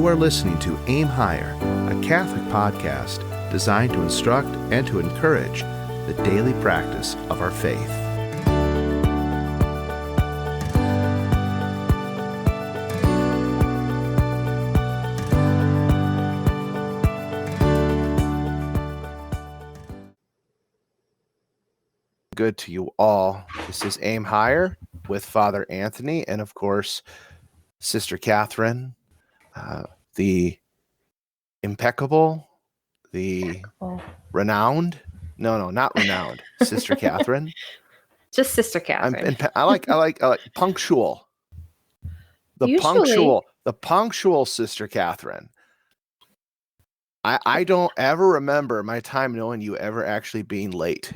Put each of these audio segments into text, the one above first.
You are listening to Aim Higher, a Catholic podcast designed to instruct and to encourage the daily practice of our faith. Good to you all. This is Aim Higher with Father Anthony and, of course, Sister Catherine, the impeccable, the renowned. No, not renowned. Sister Catherine. Just Sister Catherine. I like punctual. The punctual Sister Catherine. I don't ever remember my time knowing you ever actually being late.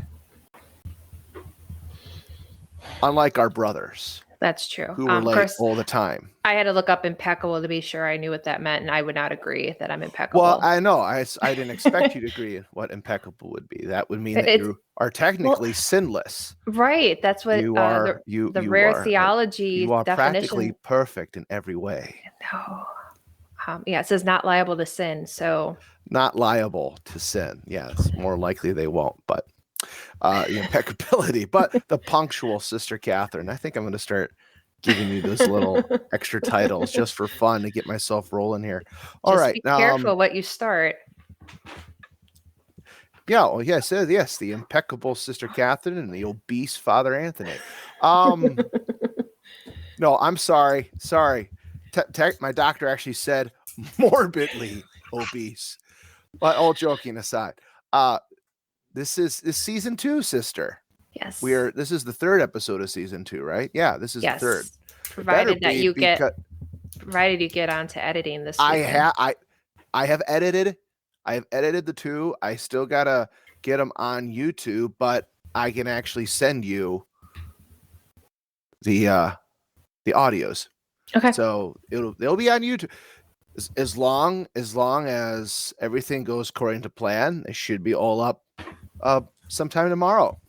Unlike our brothers. That's true. Who were late all the time. I had to look up impeccable to be sure I knew what that meant, and I would not agree that I'm impeccable. Well, I know. I didn't expect you to agree what impeccable would be. That would mean that you are technically sinless. Right. That's what you are. The rare theology you are definition. Practically perfect in every way. No. It says not liable to sin. So not liable to sin. Yes, more likely they won't. But the impeccability, but the punctual Sister Catherine. I think I'm going to start giving you those little extra titles just for fun to get myself rolling here. All right, be careful what you start. Yeah, well, yes, the impeccable Sister Catherine and the obese Father Anthony. No, I'm sorry. My doctor actually said morbidly obese. But all joking aside, this is season 2, sister. Yes. This is the 3rd episode of season 2, right? Yeah, this is the 3rd. Provided you get onto editing this weekend. I have edited the 2. I still gotta get them on YouTube, but I can actually send you the audios. Okay. So they'll be on YouTube. As long as everything goes according to plan, they should be all up sometime tomorrow.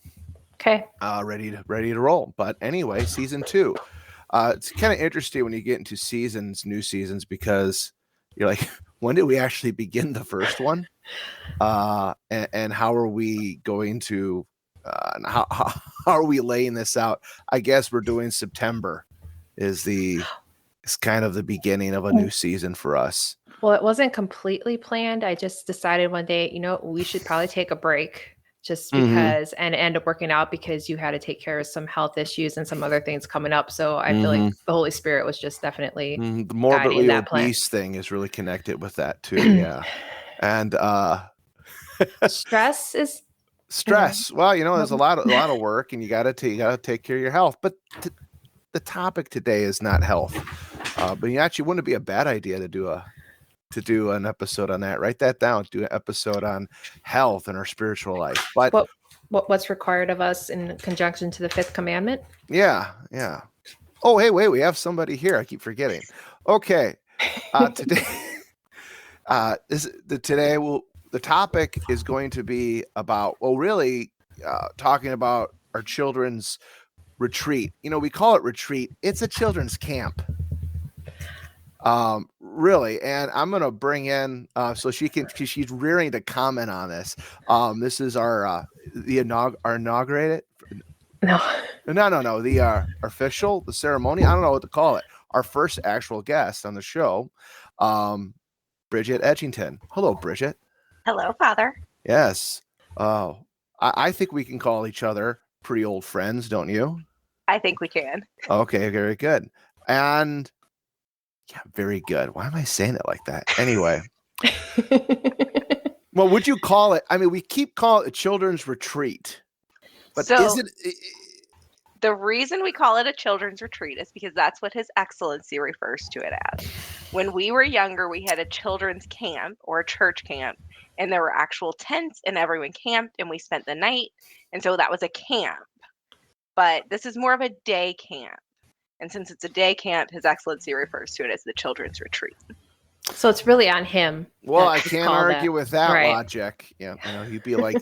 Okay. Ready to roll. But anyway, season 2. It's kind of interesting when you get into new seasons, because you're like, when did we actually begin the first one? And how are we going to how are we laying this out? I guess we're doing September is kind of the beginning of a new season for us. Well, it wasn't completely planned. I just decided one day, we should probably take a break just because, and end up working out because you had to take care of some health issues and some other things coming up. So I feel like the Holy Spirit was just definitely the morbidly obese thing is really connected with that too. Yeah. And stress. Well, there's a lot of work, and you gotta take care of your health. But the topic today is not health. But actually wouldn't it be a bad idea to do an episode on that? Write that down. Do an episode on health and our spiritual life. But what's required of us in conjunction to the 5th commandment? Yeah. Oh, hey, wait, we have somebody here. I keep forgetting. Okay. Today, the topic is going to be about, talking about our children's retreat. We call it retreat. It's a children's camp. Really, and I'm gonna bring in so she's rearing to comment on this. This is our inaugurated. No, the official, the ceremony. I don't know what to call it. Our first actual guest on the show, Bridget Edgington. Hello, Bridget. Hello, Father. Yes. I think we can call each other pretty old friends, don't you? I think we can. Okay, very good. And yeah, very good. Why am I saying it like that? Anyway. Well, would you call it? I mean, we keep calling it a children's retreat. But the reason we call it a children's retreat is because that's what His Excellency refers to it as. When we were younger, we had a children's camp or a church camp, and there were actual tents, and everyone camped, and we spent the night. And so that was a camp. But this is more of a day camp. And since it's a day camp, His Excellency refers to it as the children's retreat. So it's really on him. Well, I can't argue with that logic. Yeah, he'd be like,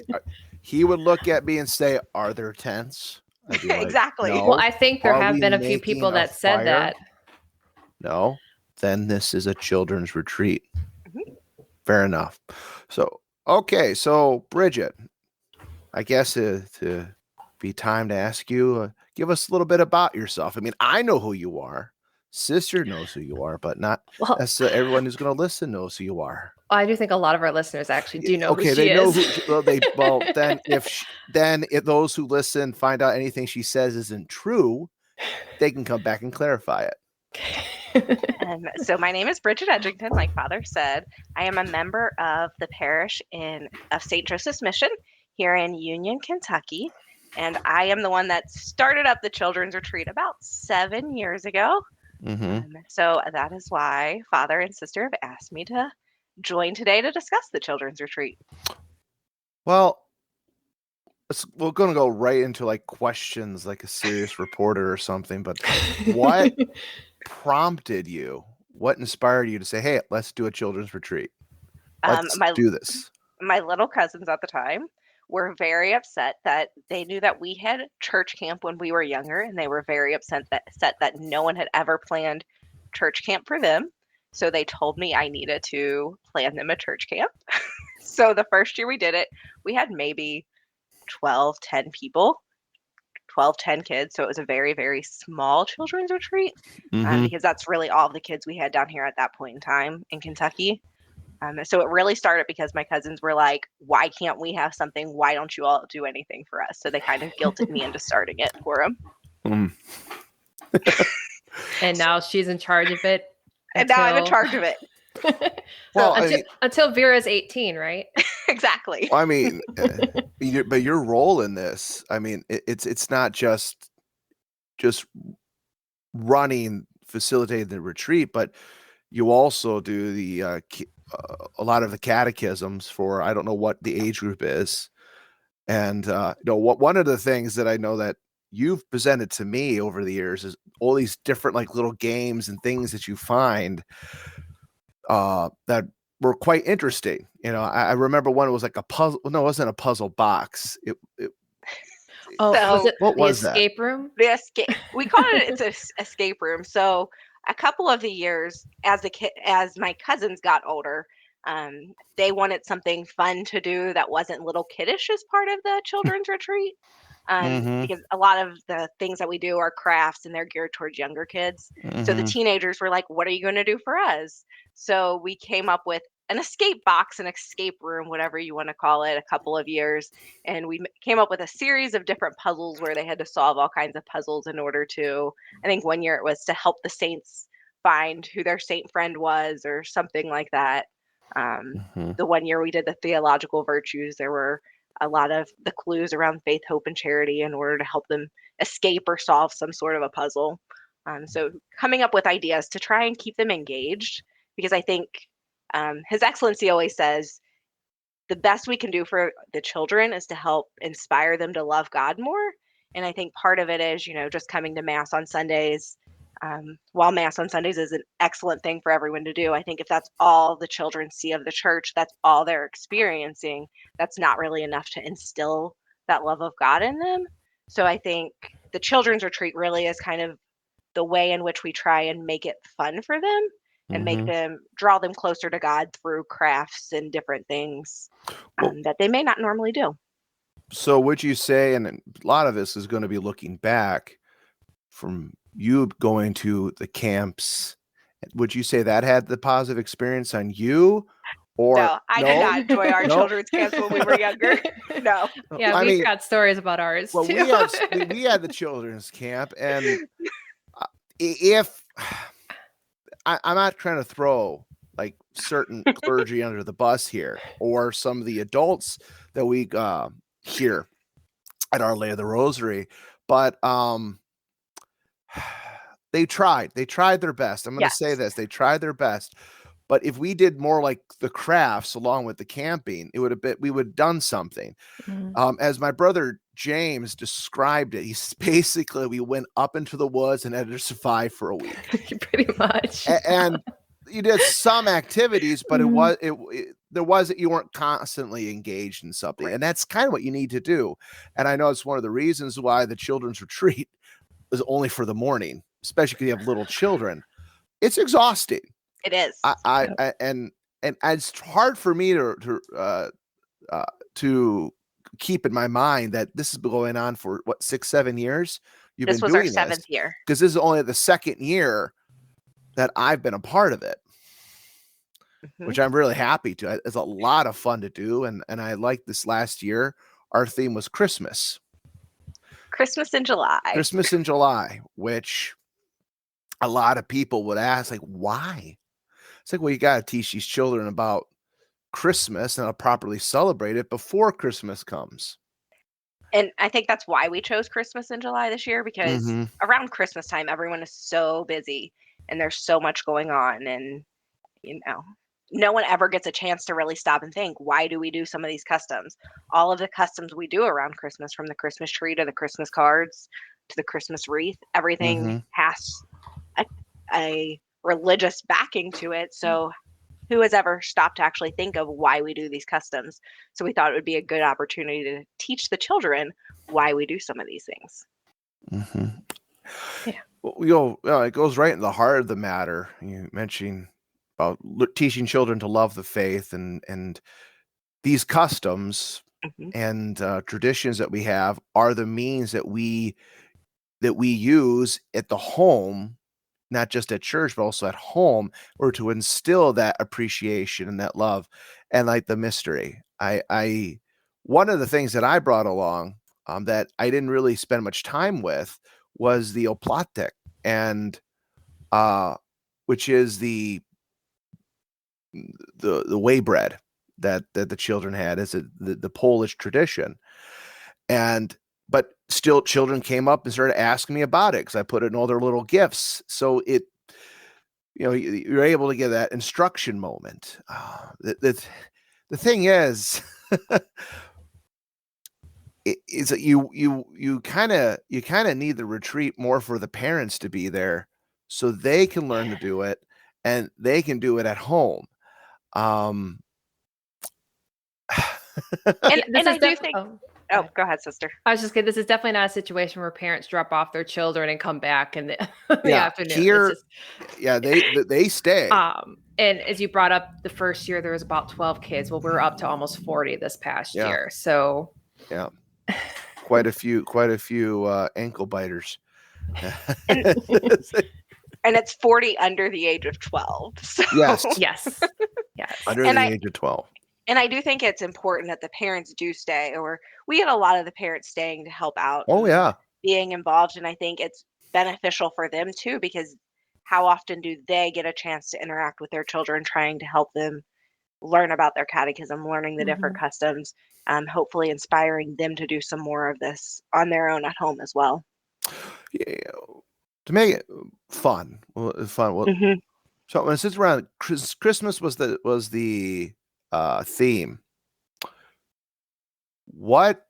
he would look at me and say, "Are there tents?" Like, exactly. No. Well, I think there have been a few people that said that. No. then this is a children's retreat. Mhm. Fair enough. So, okay. So, Bridget, I guess to be time to ask you, give us a little bit about yourself. I mean, I know who you are. Sister knows who you are, but not Well, everyone who's going to listen knows who you are. I do think a lot of our listeners actually do know Okay, who they she know is. who. Then if those who listen find out anything she says isn't true, they can come back and clarify it. So my name is Bridget Edgington, like Father said. I am a member of the parish of St. Joseph's Mission here in Union, Kentucky. And I am the one that started up the children's retreat about 7 years ago. So that is why Father and Sister have asked me to join today to discuss the children's retreat. Well, we're going to go right into like questions like a serious reporter or something. But what prompted you? What inspired you to say, "Hey, let's do a children's retreat. Let's do this"? My little cousins at the time were very upset that they knew that we had church camp when we were younger, and they were very upset that no one had ever planned church camp for them. So they told me I needed to plan them a church camp. So the first year we did it, we had maybe 10 people. 10 kids. So it was a very, very small children's retreat because that's really all the kids we had down here at that point in time in Kentucky. So it really started because my cousins were like, why can't we have something? Why don't you all do anything for us? So they kind of guilted me into starting it for them. And now she's in charge of it. And now I'm in charge of it. Until Vera's 18, right? Exactly. I mean, but your role in this, I mean, it's not just facilitating the retreat, but you also do the a lot of the catechisms for, I don't know what the age group is, and one of the things that I know that you've presented to me over the years is all these different like little games and things that you find that were quite interesting. I remember one, it was like a puzzle. No, it wasn't a puzzle box. Was it what the was escape room? The escape. We call it's an escape room. So a couple of the years as my cousins got older, they wanted something fun to do that wasn't little kiddish as part of the children's retreat. Because a lot of the things that we do are crafts and they're geared towards younger kids. So the teenagers were like, what are you going to do for us? So we came up with an escape box, an escape room, whatever you want to call it, a couple of years. And we came up with a series of different puzzles where they had to solve all kinds of puzzles in order to, I think one year it was to help the saints find who their saint friend was or something like that. The one year we did the theological virtues, there were a lot of the clues around faith, hope, and charity in order to help them escape or solve some sort of a puzzle. So coming up with ideas to try and keep them engaged, because I think His Excellency always says the best we can do for the children is to help inspire them to love God more. And I think part of it is, just coming to Mass on Sundays. While Mass on Sundays is an excellent thing for everyone to do, I think if that's all the children see of the church, that's all they're experiencing, that's not really enough to instill that love of God in them. So I think the children's retreat really is kind of the way in which we try and make it fun for them and make them, draw them closer to God through crafts and different things that they may not normally do. So would you say, and a lot of this is going to be looking back from you going to the camps, would you say that had the positive experience on you? Or no, I did not enjoy our children's camps when we were younger. No. Yeah, we've got stories about ours too. we had the children's camp, and if I'm not trying to throw like certain clergy under the bus here, or some of the adults that we here at Our Lady of the Rosary, but they tried their best. I'm going to say this, they tried their best. But if we did more like the crafts along with the camping, we would have done something. As my brother James described it, he's basically, we went up into the woods and had to survive for a week. Pretty much. And you did some activities, but you weren't constantly engaged in something. Right. And that's kind of what you need to do. And I know it's one of the reasons why the children's retreat is only for the morning, especially because you have little children. it's exhausting. It is. And it's hard for me to keep in my mind that this has been going on for what, 6-7 years. You've This been was our doing 7th year. because this is only the 2nd year that I've been a part of it, which I'm really happy to. It's a lot of fun to do, and I like this last year. Our theme was Christmas in July. Christmas in July, which a lot of people would ask, like, why? It's like, well, you got to teach these children about Christmas and how to properly celebrate it before Christmas comes. And I think that's why we chose Christmas in July this year, because around Christmas time, everyone is so busy and there's so much going on. And, no one ever gets a chance to really stop and think, why do we do some of these customs? All of the customs we do around Christmas, from the Christmas tree to the Christmas cards to the Christmas wreath, everything has a religious backing to it. So who has ever stopped to actually think of why we do these customs? So we thought it would be a good opportunity to teach the children why we do some of these things. Yeah. Well, it goes right in the heart of the matter. You mentioned about teaching children to love the faith, and these customs and traditions that we have are the means that we use at the home, not just at church, but also at home, or to instill that appreciation and that love and like the mystery. I one of the things that I brought along that I didn't really spend much time with was the opłatek, and which is the way bread that the children had as the Polish tradition. But still, children came up and started asking me about it because I put it in all their little gifts. So you're able to get that instruction moment. The thing is, is that you kind of need the retreat more for the parents to be there, so they can learn to do it and they can do it at home. And I do think. Oh, go ahead, sister. I was just kidding. This is definitely not a situation where parents drop off their children and come back in the afternoon. Here, they stay. And as you brought up, the first year there was about 12 kids. Well, we're up to almost 40 this past year. So quite a few ankle biters. And it's 40 under the age of 12. So. Yes. Under the age of 12. And I do think it's important that the parents do stay, or we had a lot of the parents staying to help out. Oh, yeah. Being involved. And I think it's beneficial for them too, because how often do they get a chance to interact with their children, trying to help them learn about their catechism, learning the different customs, hopefully inspiring them to do some more of this on their own at home as well. Yeah, to make it fun. Well, it's fun. Well, so when it sits around, Christmas was the theme. What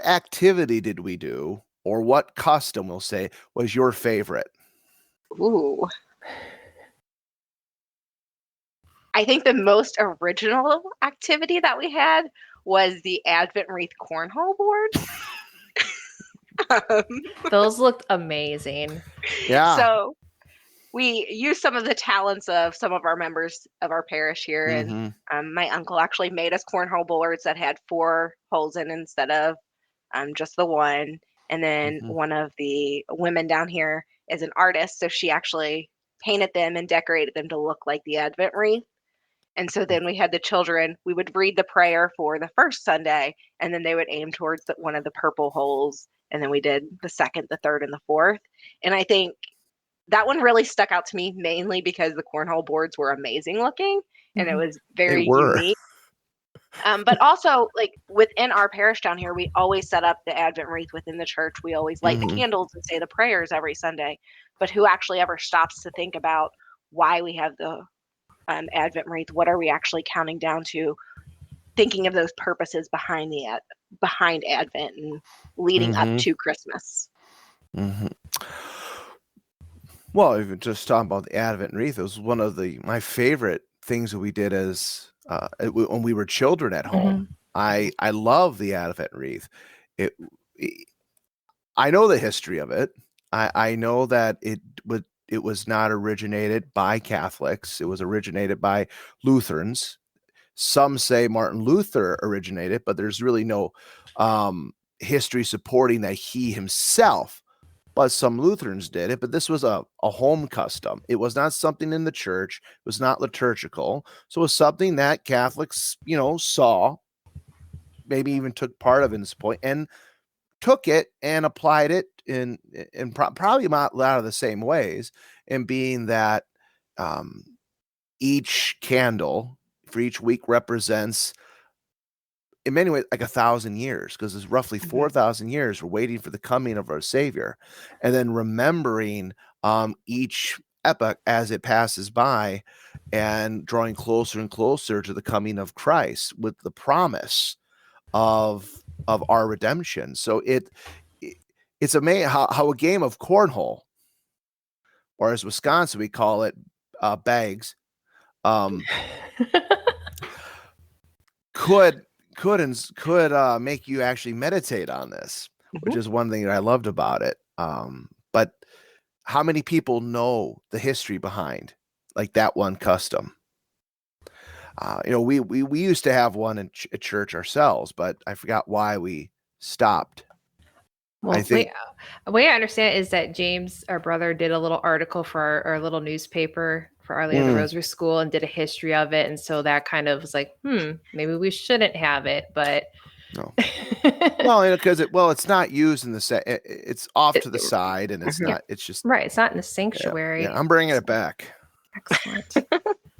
activity did we do, or what custom, we'll say, was your favorite? Ooh. I think the most original activity that we had was the Advent wreath cornhole board. Those looked amazing. Yeah. So we used some of the talents of some of our members of our parish here. And my uncle actually made us cornhole boards that had 4 holes in instead of just the one. And then one of the women down here is an artist, so she actually painted them and decorated them to look like the Advent wreath. And so then we had the children, we would read the prayer for the first Sunday, and then they would aim towards one of the purple holes. And then we did the second, the third, and the fourth. And I think that one really stuck out to me, mainly because the cornhole boards were amazing looking, and it was very unique. But also, like, within our parish down here, we always set up the Advent wreath within the church. We always light the candles and say the prayers every Sunday. But who actually ever stops to think about why we have the Advent wreath? What are we actually counting down to? Thinking of those purposes behind Advent and leading up to Christmas. Well, even just talking about the Advent wreath, it was one of my favorite things that we did as when we were children at home. I love the Advent wreath. I know the history of it. I know that it it was not originated by Catholics. It was originated by Lutherans. Some say Martin Luther originated, but there's really no history supporting that he himself, but some Lutherans did it. But this was a home custom. It was not something in the church. It was not liturgical. So it was something that Catholics, saw, maybe even took part of in this point, and took it and applied it in probably not a lot of the same ways, and being that each candle for each week represents, in many ways, like 1,000 years, because it's roughly 4,000 years we're waiting for the coming of our Savior, and then remembering each epoch as it passes by, and drawing closer and closer to the coming of Christ with the promise of our redemption. So it's amazing how a game of cornhole, or as Wisconsin we call it, bags, could make you actually meditate on this, which is one thing that I loved about it. But how many people know the history behind like that one custom? We used to have one at church ourselves, but I forgot why we stopped. Well, I think the way I understand it is that James, our brother, did a little article for our little newspaper for Our Lady of the Rosary School, and did a history of it. And so that kind of was like, maybe we shouldn't have it, but no. Well, because it's not used in the it's off to the side, and it's not. It's just right. It's not in the sanctuary. Yeah, I'm bringing it back. Excellent.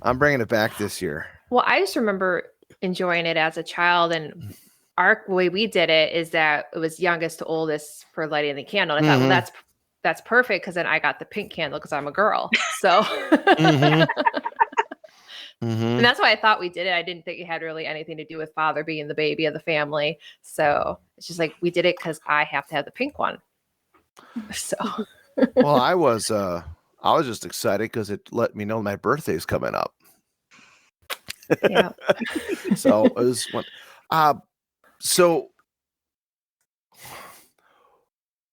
I'm bringing it back this year. Well, I just remember enjoying it as a child, and our way we did it is that it was youngest to oldest for lighting the candle. And I thought, well, that's perfect, because then I got the pink candle because I'm a girl. So and that's why I thought we did it. I didn't think it had really anything to do with father being the baby of the family. So it's just like we did it because I have to have the pink one. So well, I was just excited because it let me know my birthday's coming up. Yeah. So it was one. So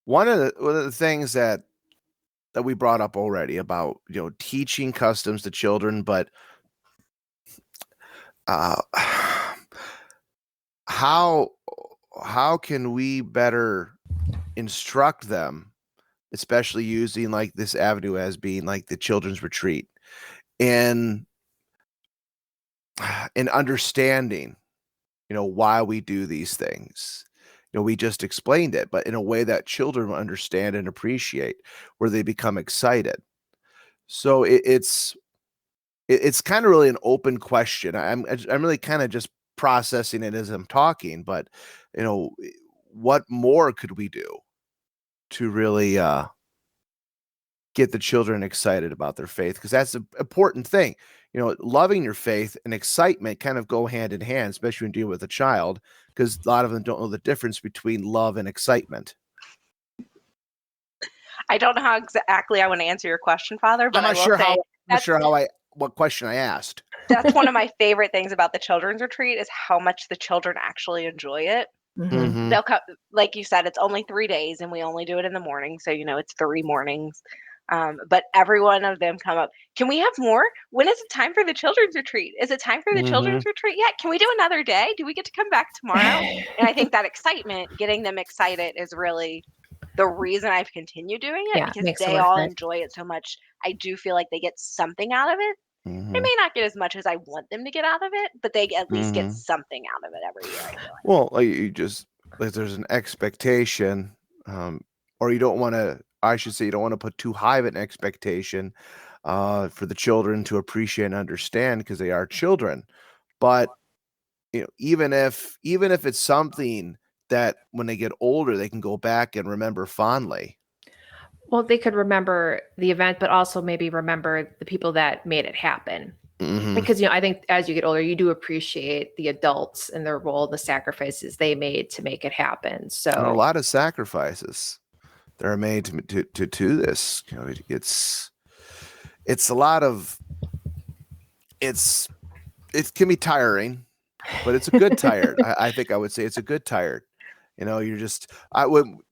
one of the things that we brought up already about teaching customs to children, but how can we better instruct them, especially using like this avenue as being like the children's retreat, in understanding why we do these things. We just explained it, but in a way that children will understand and appreciate, where they become excited. So it's kind of really an open question. I'm really kind of just processing it as I'm talking, but what more could we do to really get the children excited about their faith? Because that's an important thing. Loving your faith and excitement kind of go hand in hand, especially when you deal with a child, because a lot of them don't know the difference between love and excitement. I don't know how exactly I want to answer your question, Father, but I'm not sure what question I asked. That's one of my favorite things about the children's retreat, is how much the children actually enjoy it. They'll come, like you said, it's only 3 days, and we only do it in the morning, so it's 3 mornings. But every one of them come up, can we have more? When is it time for the children's retreat? Is it time for the children's retreat yet? Can we do another day? Do we get to come back tomorrow? And I think that excitement, getting them excited, is really the reason I've continued doing it, because they all enjoy it so much. I do feel like they get something out of it. They may not get as much as I want them to get out of it, but they at least get something out of it every year, I feel like. Well, there's an expectation, or you don't want to, I should say, you don't want to put too high of an expectation for the children to appreciate and understand, because they are children. But even if it's something that when they get older they can go back and remember fondly. Well, they could remember the event, but also maybe remember the people that made it happen. Because, I think as you get older, you do appreciate the adults and their role, the sacrifices they made to make it happen. So and a lot of sacrifices that are made to do this. It's a lot of, it can be tiring, but it's a good tired. I think I would say it's a good tired.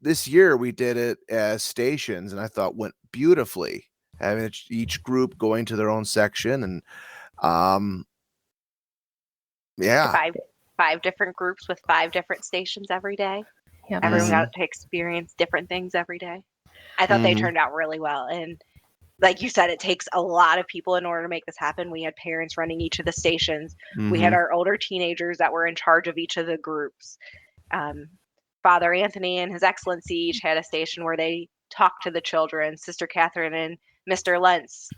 This year we did it as stations, and I thought went beautifully. having each group going to their own section, and yeah, five different groups with 5 different stations every day. Yep. Everyone got to experience different things every day. I thought they turned out really well. And like you said, it takes a lot of people in order to make this happen. We had parents running each of the stations. We had our older teenagers that were in charge of each of the groups. Father Anthony and His Excellency each had a station where they talked to the children. Sister Catherine and Mr. Lentz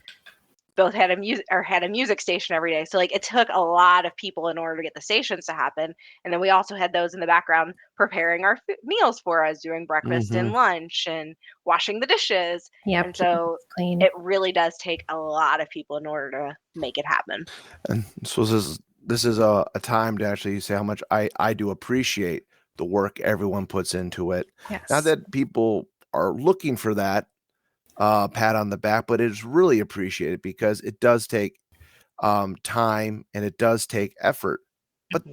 both had a music station every day. So like it took a lot of people in order to get the stations to happen. And then we also had those in the background preparing our meals for us, doing breakfast and lunch and washing the dishes. Yeah. And so it really does take a lot of people in order to make it happen. And so this is a time to actually say how much I do appreciate the work everyone puts into it. Yes. Not that people are looking for that pat on the back, but it's really appreciated because it does take time and it does take effort. But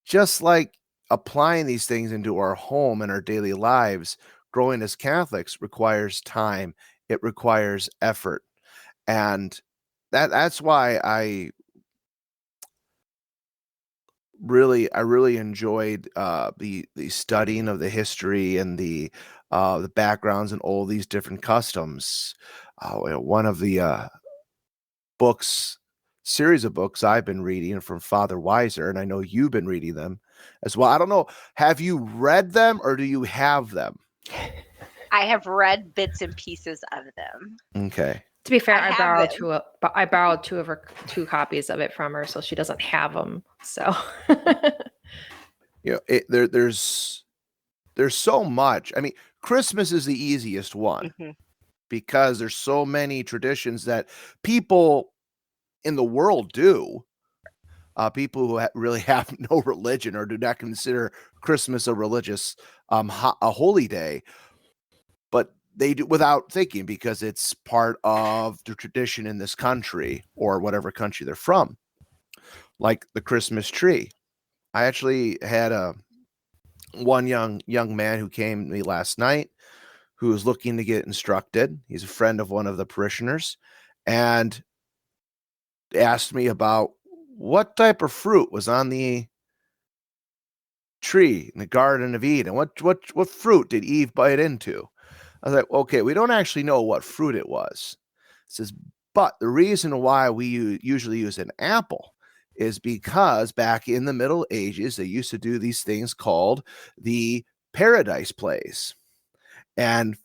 just like applying these things into our home and our daily lives, growing as Catholics requires time. It requires effort. And that's why I really enjoyed the studying of the history and the backgrounds and all these different customs. One of the series of books I've been reading from Father Weiser, and I know you've been reading them as well. I don't know, have you read them or do you have them? I have read bits and pieces of them. Okay. To be fair, I borrowed two copies of it from her, so she doesn't have them. So, there's so much. I mean, Christmas is the easiest one because there's so many traditions that people in the world do. People who really have no religion or do not consider Christmas a religious, a holy day, but they do without thinking because it's part of the tradition in this country or whatever country they're from, like the Christmas tree. I actually had one young man who came to me last night who was looking to get instructed. He's a friend of one of the parishioners and asked me about what type of fruit was on the tree in the Garden of Eden. What fruit did Eve bite into? I was like, okay, we don't actually know what fruit it was. It says, but the reason why we usually use an apple is because back in the Middle Ages, they used to do these things called the paradise plays. And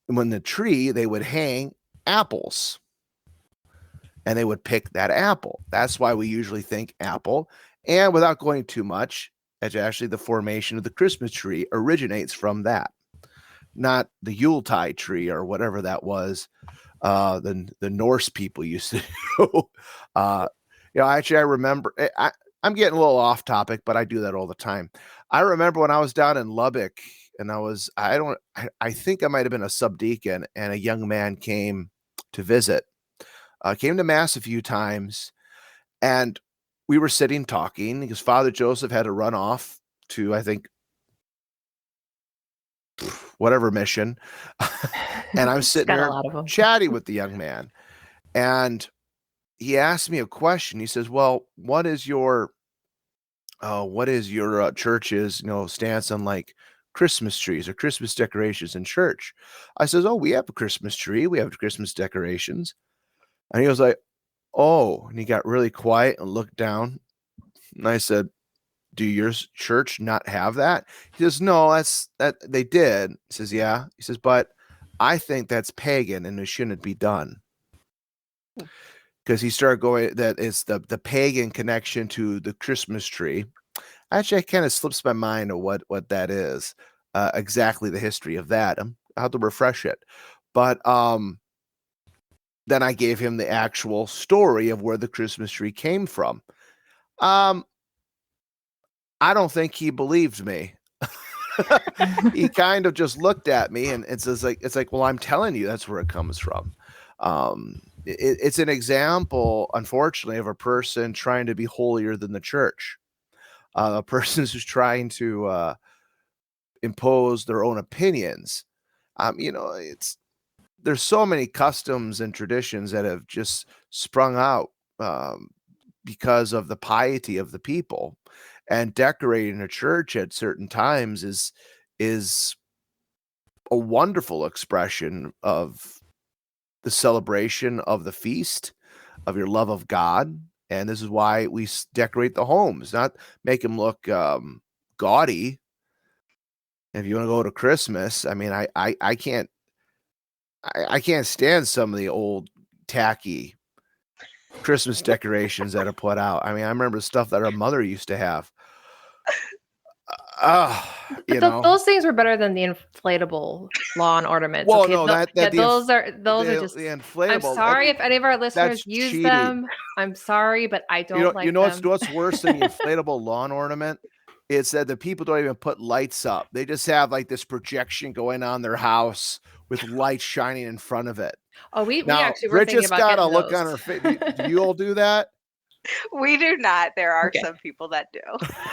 when the tree, they would hang apples and they would pick that apple. That's why we usually think apple. And without going too much, actually the formation of the Christmas tree originates from that. Not the Yuletide tree or whatever that was. The Norse people used to do. Actually, I remember. I'm getting a little off topic, but I do that all the time. I remember when I was down in Lubbock, and I think I might have been a subdeacon, and a young man came to visit. Came to Mass a few times, and we were sitting talking because Father Joseph had to run off to, I think, whatever mission. And I'm sitting there chatting with the young man. And he asked me a question. He says, well, what is your church's, stance on like Christmas trees or Christmas decorations in church? I says, oh, we have a Christmas tree. We have Christmas decorations. And he was like, oh, and he got really quiet and looked down. And I said, do your church not have that? He says, no, that they did. He says, yeah. He says, but I think that's pagan and it shouldn't be done. Because he started going, that is the pagan connection to the Christmas tree. Actually, I kind of slips my mind of what that is, exactly the history of that. I'll have to refresh it. But then I gave him the actual story of where the Christmas tree came from. I don't think he believed me. He kind of just looked at me and it's like, well, I'm telling you, that's where it comes from. It's an example, unfortunately, of a person trying to be holier than the church. A person who's trying to impose their own opinions. It's there's so many customs and traditions that have just sprung out because of the piety of the people, and decorating a church at certain times is a wonderful expression of the celebration of the feast, of your love of God. And this is why we decorate the homes, not make them look gaudy. If you want to go to Christmas, I mean, I can't stand some of the old tacky Christmas decorations that are put out. I mean, I remember stuff that our mother used to have. Those things were better than the inflatable lawn ornaments. Well, okay, no, those are just the inflatable. I'm sorry if any of our listeners use cheating. them. I'm sorry, but I don't like them. What's worse than the inflatable lawn ornament? It's that the people don't even put lights up. They just have like this projection going on their house with lights shining in front of it. Oh, we actually were thinking Bridget's about got a getting look those. on her face. Do you all do that? We do not. There are some people that do.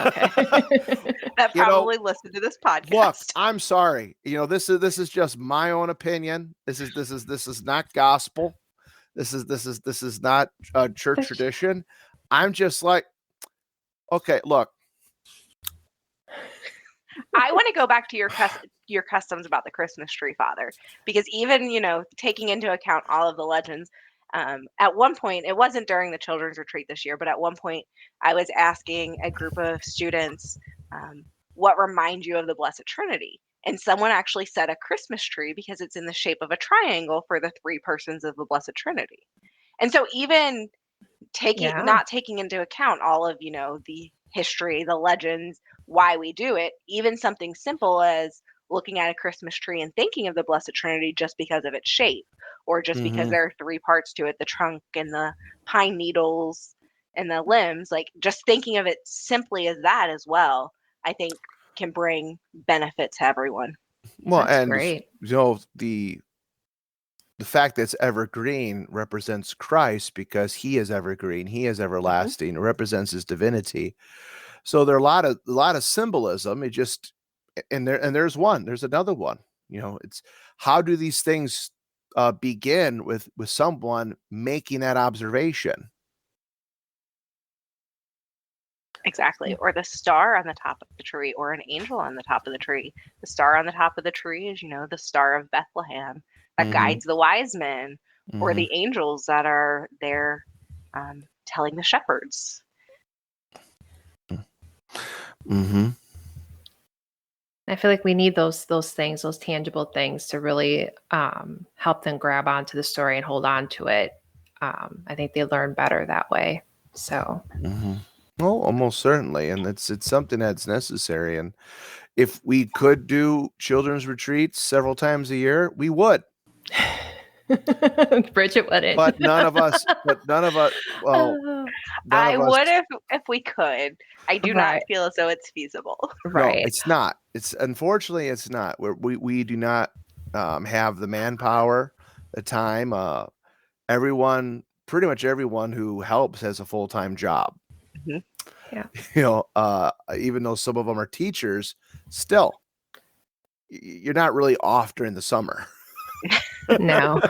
Okay. That probably listen to this podcast. Look, I'm sorry. This is just my own opinion. This is not gospel. This is not church tradition. I'm just like, okay, look. I want to go back to your customs about the Christmas tree, Father, because even, taking into account all of the legends, at one point, it wasn't during the children's retreat this year, but at one point I was asking a group of students, what reminds you of the Blessed Trinity? And someone actually said a Christmas tree because it's in the shape of a triangle for the three persons of the Blessed Trinity. And so even not taking into account all of, the history, the legends, why we do it, even something simple as looking at a Christmas tree and thinking of the Blessed Trinity just because of its shape, or just because there are three parts to it, the trunk and the pine needles and the limbs, like just thinking of it simply as that as well, I think can bring benefit to everyone. Well, that's and great. The fact that it's evergreen represents Christ because he is evergreen, he is everlasting. It represents his divinity. So there are a lot of symbolism. It just there's another one. It's how do these things begin with someone making that observation? Exactly. Or the star on the top of the tree, or an angel on the top of the tree. The star on the top of the tree is, the Star of Bethlehem that guides the wise men, or the angels that are there telling the shepherds. Mm-hmm. I feel like we need those things, those tangible things to really help them grab onto the story and hold on to it. I think they learn better that way. So. Mm-hmm. Oh, almost certainly. And it's something that's necessary. And if we could do children's retreats several times a year, we would. Bridget wouldn't. But none of us, well, I would if we could. I do not feel as though it's feasible. Right. No, it's not. Unfortunately, it's not. We do not have the manpower, the time. Pretty much everyone who helps has a full-time job. Mm-hmm. Yeah. Even though some of them are teachers, still, you're not really off during the summer. No.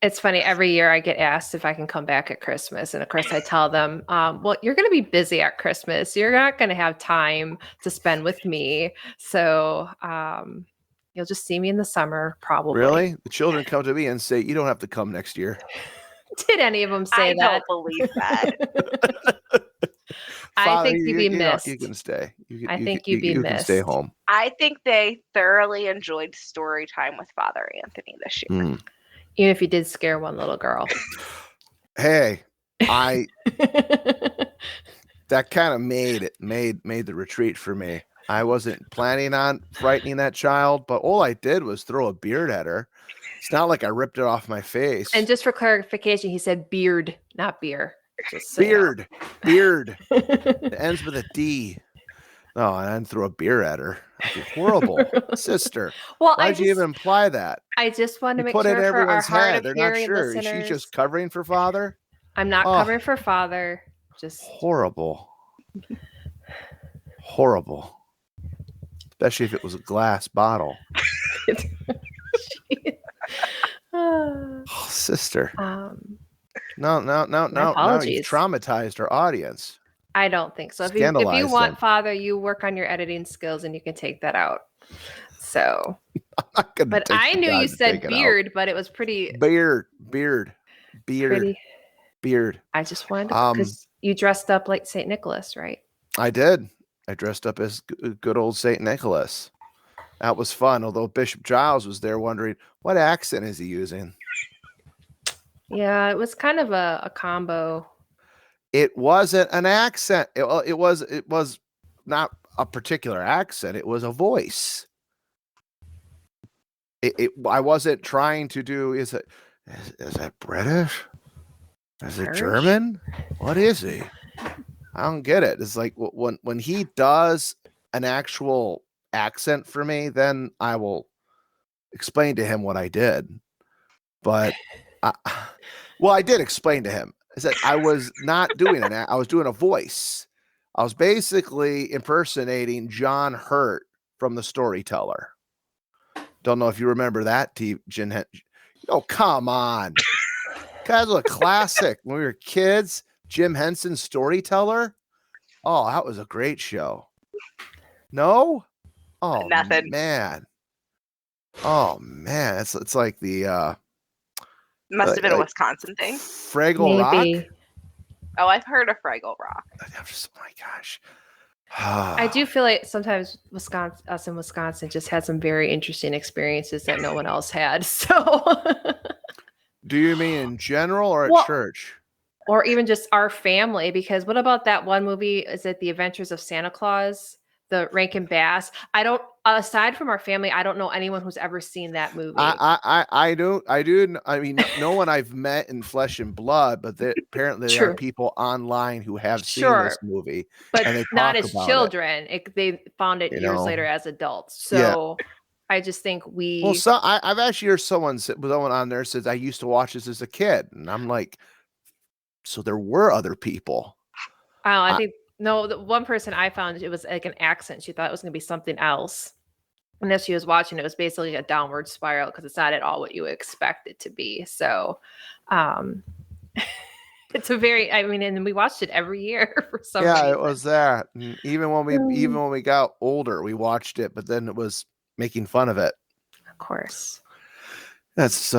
It's funny. Every year I get asked if I can come back at Christmas. And of course I tell them, well, you're going to be busy at Christmas. You're not going to have time to spend with me. So you'll just see me in the summer, probably. Really? The children come to me and say, you don't have to come next year. Did any of them say that? I don't believe that. I think you'd be missed. You can stay. I think you'd be missed. You can stay home. I think they thoroughly enjoyed story time with Father Anthony this year. Even if you did scare one little girl. Hey, that kind of made the retreat for me. I wasn't planning on frightening that child, but all I did was throw a beard at her. It's not like I ripped it off my face. And just for clarification, he said beard, not beer. Just beard. It ends with a D. Oh, and I didn't throw a beer at her. That'd be horrible. Sister. Well, why'd you even imply that? I just want to make put sure it in for our everyone's hard head. of They're not hearing sure. listeners. She's just covering for Father. I'm not covering for Father. Just horrible. Especially if it was a glass bottle. Oh, sister. Um, No. my Now you've apologies. traumatized our audience. I don't think so. If you Scandalized want, them. Father, you work on your editing skills and you can take that out. So, I'm not gonna but take I the knew time you to said take it out. beard, but it was pretty. Beard. I just wanted to, because you dressed up like Saint Nicholas, right? I did. I dressed up as good old Saint Nicholas. That was fun. Although Bishop Giles was there wondering what accent is he using. Yeah, it was kind of a combo. It wasn't an accent. It was not a particular accent. It was a voice. I wasn't trying to do. Is it British? Is it Irish? German? What is he? I don't get it. It's like when he does an actual accent for me, then I will explain to him what I did. But I did explain to him. I said I was not doing I was doing a voice. I was basically impersonating John Hurt from The Storyteller. Don't know if you remember that, Jen. Oh, come on. That was a classic when we were kids. Jim Henson's Storyteller. Oh, that was a great show. No? Oh, Nothing. man. Oh, man. It's like the Must have been a Wisconsin thing. Fraggle Rock. Oh, I've heard of Fraggle Rock. I'm just, oh my gosh. I do feel like sometimes us in Wisconsin just had some very interesting experiences that no one else had. So, do you mean in general or at church? Or even just our family? Because what about that one movie? Is it The Adventures of Santa Claus? The Rankin Bass. I don't. Aside from our family, I don't know anyone who's ever seen that movie. I do. I mean, no one I've met in flesh and blood, but apparently there are people online who have seen this movie, but and they not as children. They found it years later as adults. So I just think we. Well, I've actually heard someone on there says I used to watch this as a kid, and I'm like, so there were other people. I think. No, the one person I found, it was like an accent. She thought it was going to be something else. And as she was watching, it was basically a downward spiral because it's not at all what you expect it to be. So it's a very, and we watched it every year for some reason. Yeah, it was that. And even when we got older, we watched it, but then it was making fun of it. Of course. That's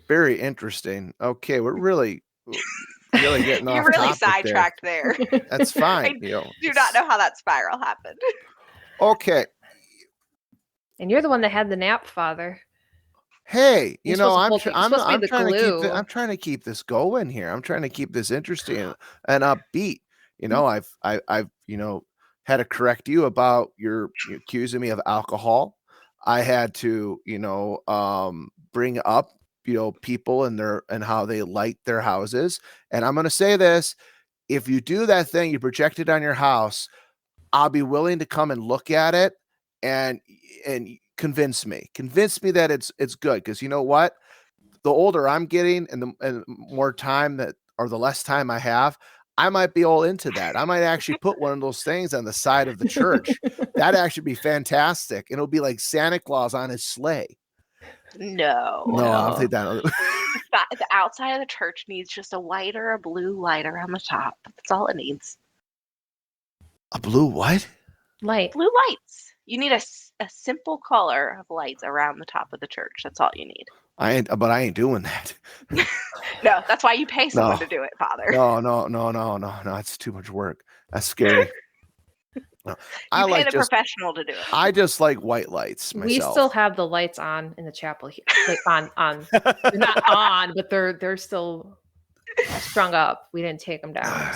very interesting. Okay, we're really getting off. You're really sidetracked there. That's fine. I do not know how that spiral happened. Okay. And you're the one that had the nap, Father. Hey, I'm trying to keep this going here. I'm trying to keep this interesting and upbeat. I've had to correct you about you accusing me of alcohol. I had to, bring up people and how they light their houses. And I'm going to say this, if you do that thing, you project it on your house, I'll be willing to come and look at it and convince me that it's good. Cause you know what, the older I'm getting and the more time the less time I have, I might be all into that. I might actually put one of those things on the side of the church. That'd actually be fantastic. And it'll be like Santa Claus on his sleigh. No, I don't think that. The outside of the church needs just a white or a blue light around the top. That's all it needs. A blue what? Light. Blue lights. You need a simple color of lights around the top of the church. That's all you need. I ain't doing that. No, that's why you pay someone to do it, Father. No. It's too much work. That's scary. No. I pay the professional to do it. I just like white lights myself. We still have the lights on in the chapel here. Like on. They're not on, but they're still strung up. We didn't take them down.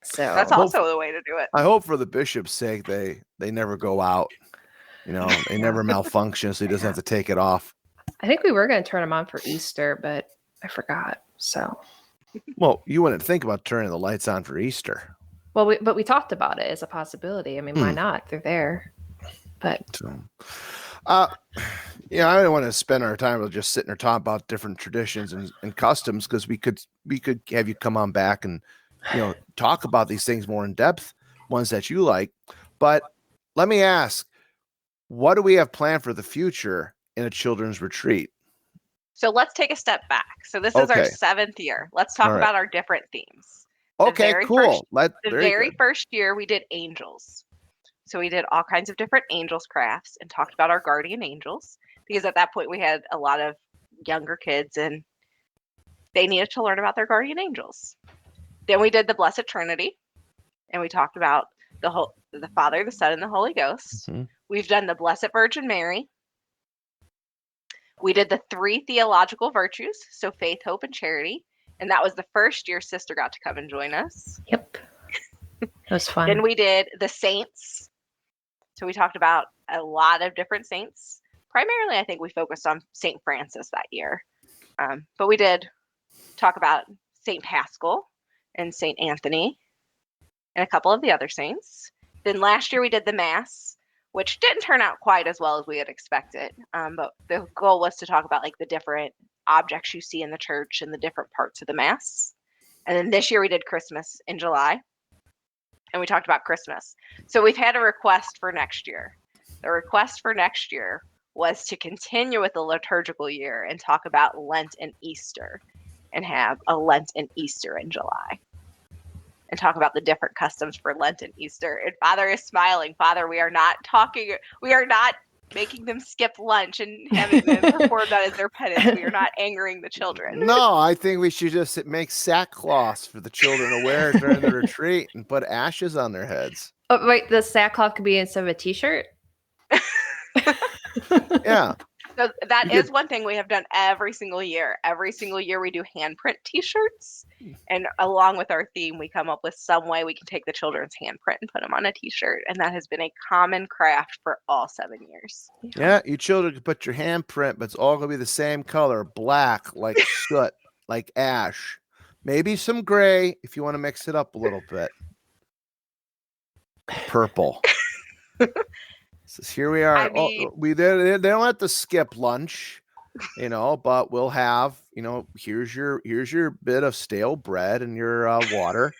So that's also the way to do it. I hope for the bishop's sake they never go out. They never malfunction, so he doesn't have to take it off. I think we were going to turn them on for Easter, but I forgot. So. Well, you wouldn't think about turning the lights on for Easter. Well, we talked about it as a possibility. I mean, why not? They're there. But I don't want to spend our time just sitting there talking about different traditions and customs, because we could have you come on back and talk about these things more in depth, ones that you like. But let me ask, what do we have planned for the future in a children's retreat? So let's take a step back. So this is our 7th year. Let's talk about our different themes. Okay, cool. The very first year we did angels. So we did all kinds of different angels crafts and talked about our guardian angels, because at that point we had a lot of younger kids and they needed to learn about their guardian angels. Then we did the Blessed Trinity, and we talked about the Father, the Son, and the Holy Ghost. Mm-hmm. We've done the Blessed Virgin Mary. We did the 3 theological virtues, so faith, hope, and charity. And that was the first year Sister got to come and join us. Yep. That was fun. Then we did the saints. So we talked about a lot of different saints. Primarily, I think we focused on St. Francis that year. But we did talk about St. Paschal and St. Anthony and a couple of the other saints. Then last year we did the Mass, which didn't turn out quite as well as we had expected. But the goal was to talk about like the different objects you see in the church and the different parts of the Mass. And then this year we did Christmas in July, and we talked about Christmas. So we've had a request for next year. The request for next year was to continue with the liturgical year and talk about Lent and Easter, and have a Lent and Easter in July, and talk about the different customs for Lent and Easter. And Father is smiling. Father, we are not making them skip lunch and having them perform that as their penance. We are not angering the children. No, I think we should just make sackcloths for the children to wear during the retreat and put ashes on their heads. Oh, wait, the sackcloth could be instead of a t-shirt? Yeah. So that is one thing we have done every single year. Every single year we do handprint t-shirts, and along with our theme, we come up with some way we can take the children's handprint and put them on a t-shirt. And that has been a common craft for all 7 years. Yeah, you children can put your handprint, but it's all going to be the same color, black, like soot, like ash. Maybe some gray if you want to mix it up a little bit. Purple. So here we are. I mean, they don't have to skip lunch, but we'll have, here's your bit of stale bread and your water.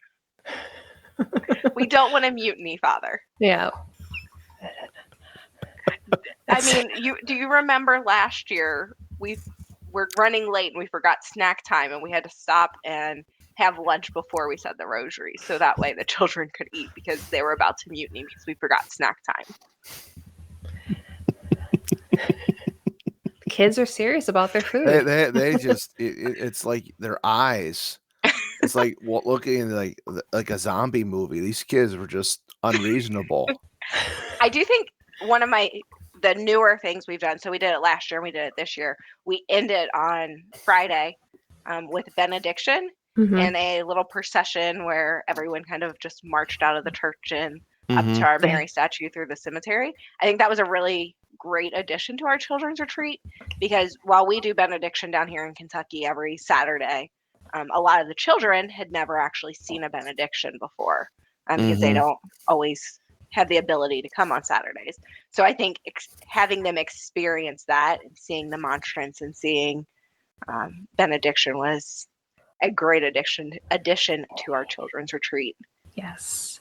We don't want a mutiny, Father. Yeah. I mean, do you remember last year we were running late and we forgot snack time, and we had to stop and have lunch before we said the rosary, so that way the children could eat, because they were about to mutiny because we forgot snack time. Kids are serious about their food. They just it's like their eyes. It's like looking like a zombie movie. These kids were just unreasonable. I do think one of the newer things we've done, so we did it last year and we did it this year, we ended on Friday with benediction and a little procession where everyone kind of just marched out of the church and up to our Mary statue through the cemetery. I think that was a really great addition to our children's retreat, because while we do benediction down here in Kentucky every Saturday, a lot of the children had never actually seen a benediction before, because they don't always have the ability to come on Saturdays. So I think having them experience that and seeing the monstrance and seeing benediction was a great addition to our children's retreat. Yes.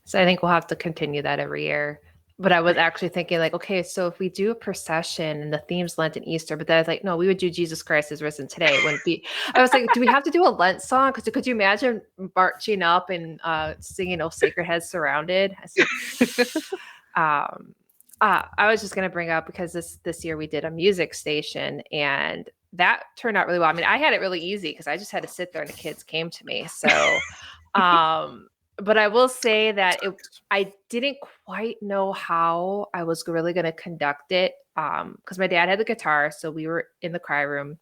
So I think we'll have to continue that every year. But I was actually thinking like, okay, so if we do a procession and the theme's Lent and Easter, but then I was like, no, we would do Jesus Christ is risen today. It wouldn't be. I was like, do we have to do a Lent song? Because could you imagine marching up and singing "Oh Sacred Head Surrounded"? I was just going to bring up, because this year we did a music station, and that turned out really well. I mean, I had it really easy because I just had to sit there and the kids came to me. So, but I will say that I didn't quite know how I was really going to conduct it, because my dad had the guitar, so we were in the cry room,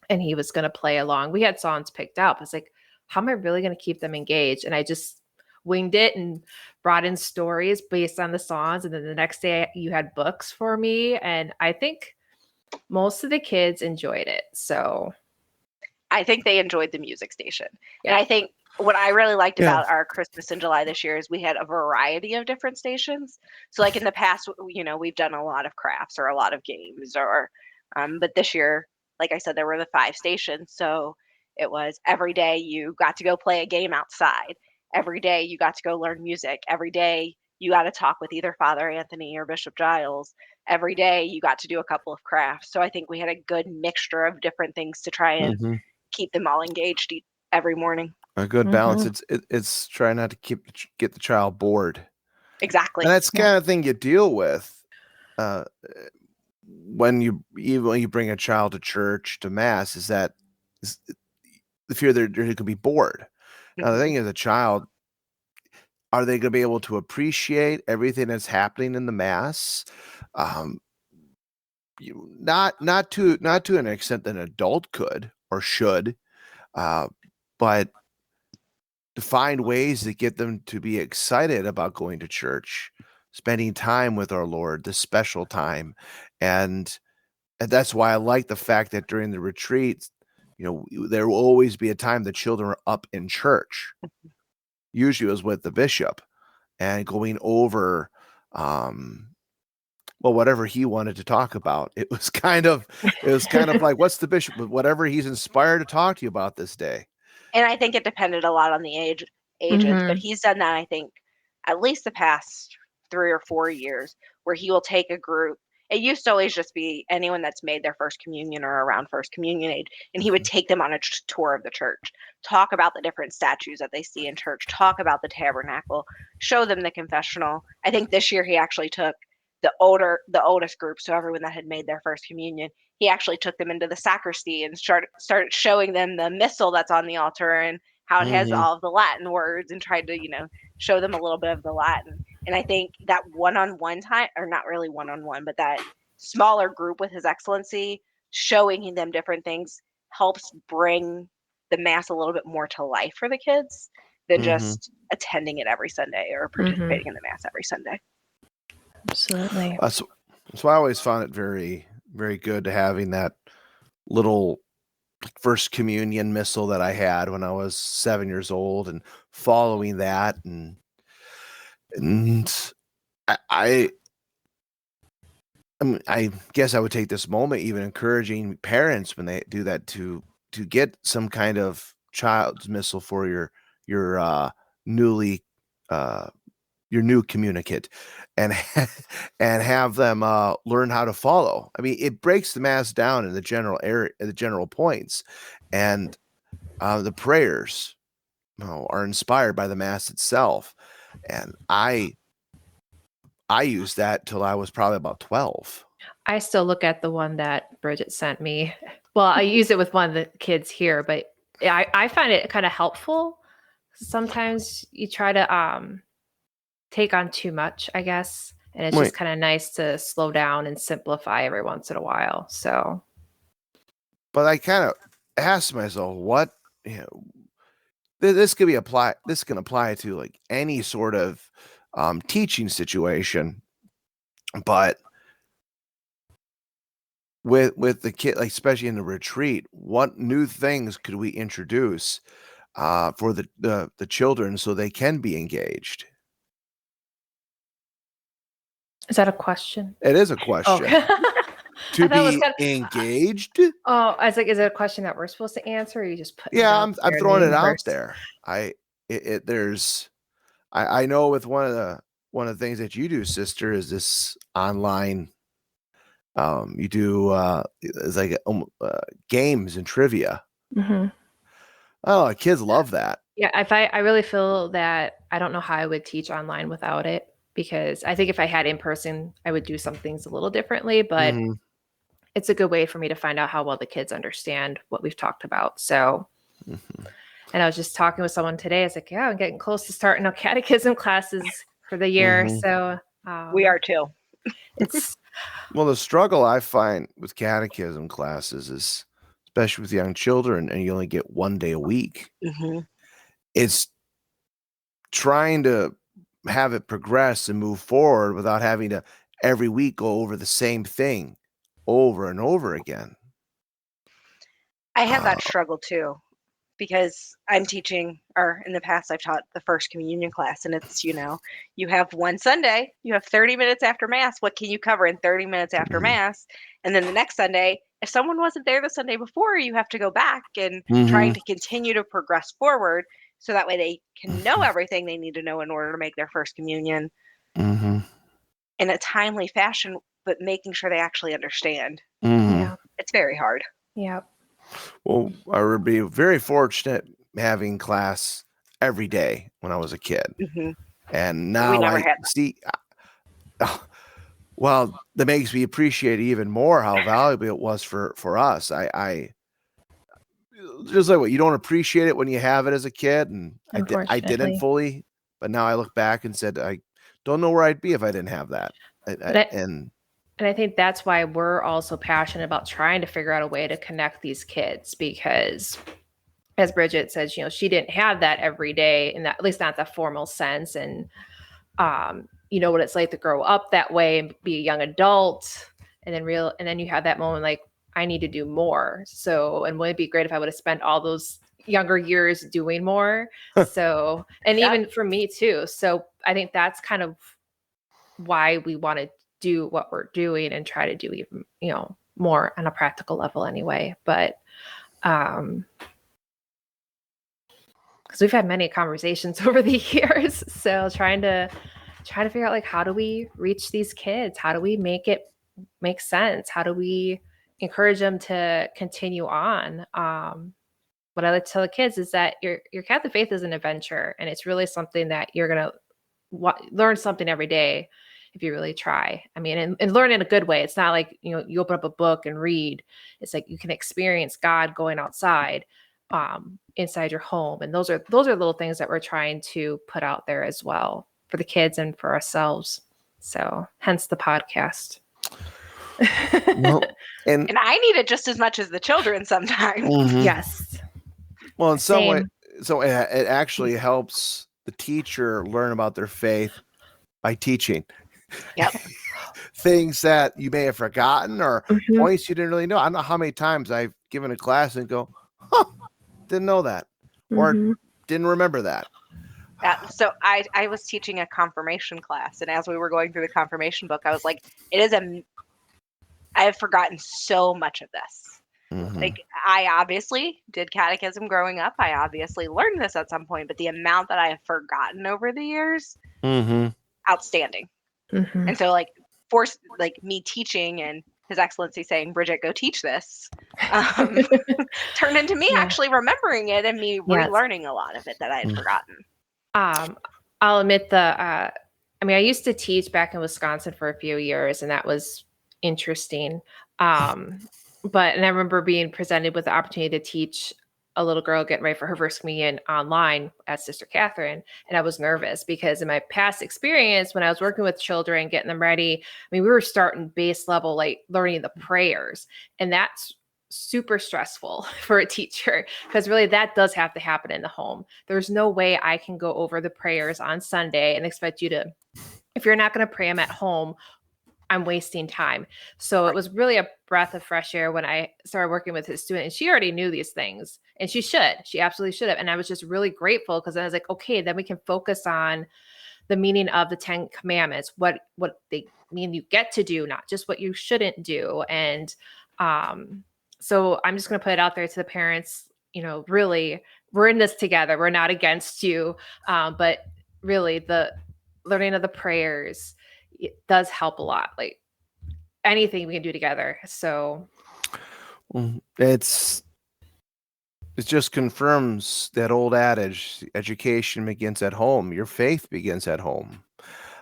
and he was going to play along. We had songs picked out. I was like, how am I really going to keep them engaged? And I just winged it and brought in stories based on the songs. And then the next day you had books for me, and I think most of the kids enjoyed it. So I think they enjoyed the music station. Yeah. And I think what I really liked about our Christmas in July this year is we had a variety of different stations. So like in the past, we've done a lot of crafts or a lot of games, but this year, like I said, there were the 5 stations. So it was every day you got to go play a game outside. Every day you got to go learn music. Every day you got to talk with either Father Anthony or Bishop Giles. Every day you got to do a couple of crafts. So I think we had a good mixture of different things to try and keep them all engaged every morning. A good balance. It's trying not to get the child bored. Exactly. And that's the kind of thing you deal with when you bring a child to church, to mass, is the fear they're going to be bored. Now, the thing is, a child, are they going to be able to appreciate everything that's happening in the mass? Not to an extent that an adult could or should, but to find ways to get them to be excited about going to church, spending time with our Lord, the special time. And that's why I like the fact that during the retreats, there will always be a time the children are up in church. Usually it was with the bishop and going over, whatever he wanted to talk about. It was kind of like, what's the bishop, whatever he's inspired to talk to you about this day. And I think it depended a lot on the ages, but he's done that, I think, at least the past 3 or 4 years, where he will take a group. It used to always just be anyone that's made their first communion or around first communion age, and he would take them on a tour of the church, talk about the different statues that they see in church, talk about the tabernacle, show them the confessional. I think this year he actually took the oldest group, so everyone that had made their first communion, he actually took them into the sacristy and started showing them the missal that's on the altar and how it has all of the Latin words, and tried to, show them a little bit of the Latin. And I think that one-on-one time, or not really one-on-one, but that smaller group with His Excellency, showing them different things, helps bring the Mass a little bit more to life for the kids than just attending it every Sunday or participating in the Mass every Sunday. Absolutely. So I always found it very, very good to having that little first communion missal that I had when I was 7 years old, and following that. And I guess I would take this moment, even encouraging parents when they do that, to get some kind of child's missal for your new communicant, and have them learn how to follow. I mean, it breaks the Mass down in the general area, the general points, and the prayers are inspired by the Mass itself. And I used that till I was probably about 12. I still look at the one that Bridget sent me. Well, I use it with one of the kids here, but I find it kind of helpful. Sometimes you try to take on too much, I guess. And it's just kind of nice to slow down and simplify every once in a while. So, but I kind of asked myself, what, this can apply to like any sort of teaching situation, but with the kid, like especially in the retreat, what new things could we introduce for the children so they can be engaged? Is that a question? It is a question. Okay. To be engaged? Oh, I was like, is it a question that we're supposed to answer, or are you just putting I'm throwing it out there. I know with one of the things that you do, sister, is this online. You do it's like games and trivia. Oh, kids love that. Yeah, I really feel that I don't know how I would teach online without it, because I think if I had in person, I would do some things a little differently, but it's a good way for me to find out how well the kids understand what we've talked about. So, and I was just talking with someone today. I was like, yeah, I'm getting close to starting our catechism classes for the year. So we are too. It's well, the struggle I find with catechism classes is, especially with young children, and you only get 1 day a week. It's trying to have it progress and move forward without having to every week go over the same thing over and over again. I have that struggle too, because I'm teaching, or in the past I've taught the first communion class, and it's, you have one Sunday, you have 30 minutes after Mass. What can you cover in 30 minutes after Mass? And then the next Sunday, if someone wasn't there the Sunday before, you have to go back and trying to continue to progress forward, so that way they can know everything they need to know in order to make their first communion. Mm-hmm. in a timely fashion, but making sure they actually understand. Mm-hmm. Yeah. It's very hard. Yeah. Well, I would be very fortunate having class every day when I was a kid. Hmm. And We now never I had that. see, well, that makes me appreciate even more how valuable it was for us. I just like what you don't appreciate it when you have it as a kid, and I didn't Unfortunately. fully, but now I look back and said I don't know where I'd be if I didn't have that. And And I think that's why we're also passionate about trying to figure out a way to connect these kids, because as Bridget says, she didn't have that every day, in that, at least not the formal sense. And you know what it's like to grow up that way and be a young adult, and then you have that moment like, I need to do more. So, and wouldn't it be great if I would have spent all those younger years doing more? So, and Yeah. even for me too. So I think that's kind of why we want to do what we're doing and try to do even, more on a practical level anyway. But because we've had many conversations over the years, so trying to figure out, like, how do we reach these kids? How do we make it make sense? How do we encourage them to continue on? What I like to tell the kids is that your Catholic faith is an adventure, and it's really something that you're gonna learn something every day if you really try. I mean, and learn in a good way. It's not like, you open up a book and read. It's like you can experience God going outside, inside your home. And those are little things that we're trying to put out there as well for the kids and for ourselves. So hence the podcast. well, and And I need it just as much as the children sometimes. mhm. Yes. Well, in some way, Same. so it actually helps the teacher learn about their faith by teaching. Yep. Things that you may have forgotten or Mhm. points you didn't really know. I don't know how many times I've given a class and go, huh, didn't know that, or Mhm. didn't remember that. So I was teaching a confirmation class, and as we were going through the confirmation book, I was like, I have forgotten so much of this. Mhm. Like, I obviously did catechism growing up. I obviously learned this at some point, but the amount that I have forgotten over the years, Mhm. outstanding. Mhm. And so, me teaching and His Excellency saying, Bridget, go teach this, turned into me Yeah. actually remembering it and me Yes. relearning a lot of it that I had Mm. forgotten. I'll admit I used to teach back in Wisconsin for a few years, and that was interesting. And I remember being presented with the opportunity to teach a little girl getting ready for her first communion online at Sister Catherine. And I was nervous because in my past experience, when I was working with children, getting them ready, we were starting base level, like learning the prayers. And that's super stressful for a teacher, because really that does have to happen in the home. There's no way I can go over the prayers on Sunday and expect you to, if you're not going to pray them at home, I'm wasting time. So it was really a breath of fresh air when I started working with his student, and she already knew these things, and she absolutely should have. And I was just really grateful, because I was like, okay, then we can focus on the meaning of the 10 commandments, what they mean you get to do, not just what you shouldn't do. And so I'm just going to put it out there to the parents, really, we're in this together. We're not against you. But really, the learning of the prayers, it does help a lot. Like anything we can do together. So It just confirms that old adage: education begins at home. Your faith begins at home.